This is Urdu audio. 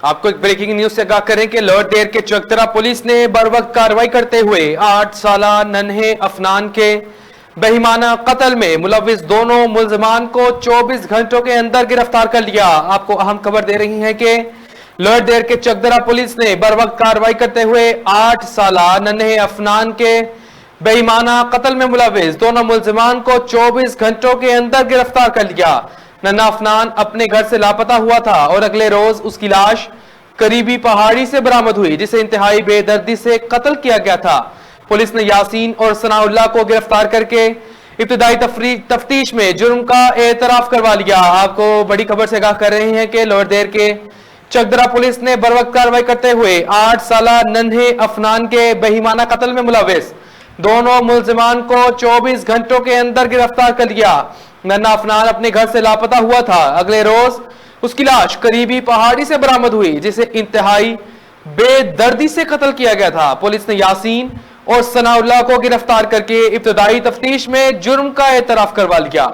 آپ کو ایک بریکنگ نیوز سے آگاہ کریں کہ لوئر دیر کے چکدرا پولیس نے بروقت کارروائی کرتے ہوئے 8 سالہ ننھے افنان کے بہیمانہ قتل میں ملوث دونوں ملزمان کو 24 گھنٹوں کے اندر گرفتار کر لیا۔ آپ کو اہم خبر دے رہی ہیں کہ لوئر دیر کے چکدرا پولیس نے بروقت کارروائی کرتے ہوئے 8 سالہ ننھے افنان کے بہیمانہ قتل میں ملوث دونوں ملزمان کو 24 گھنٹوں کے اندر گرفتار کر لیا۔ ننھا افنان اپنے گھر سے لاپتہ ہوا تھا اور اگلے روز اس کی لاش قریبی پہاڑی سے برآمد ہوئی جسے انتہائی بے دردی سے قتل کیا گیا تھا۔ پولیس نے یاسین اور ثناء اللہ کو گرفتار کر کے ابتدائی تفتیش میں جرم کا اعتراف کروا لیا۔ آپ کو بڑی خبر سے آگاہ کر رہے ہیں کہ لوئر دیر کے چکدرا پولیس نے بروقت کارروائی کرتے ہوئے 8 سالہ ننھے افنان کے بہیمانہ قتل میں ملوث دونوں ملزمان کو 24 گھنٹوں کے اندر گرفتار کر لیا۔ ننھا افنان اپنے گھر سے لاپتہ ہوا تھا۔ اگلے روز اس کی لاش قریبی پہاڑی سے برآمد ہوئی جسے انتہائی بے دردی سے قتل کیا گیا تھا۔ پولیس نے یاسین اور ثناء اللہ کو گرفتار کر کے ابتدائی تفتیش میں جرم کا اعتراف کروا لیا۔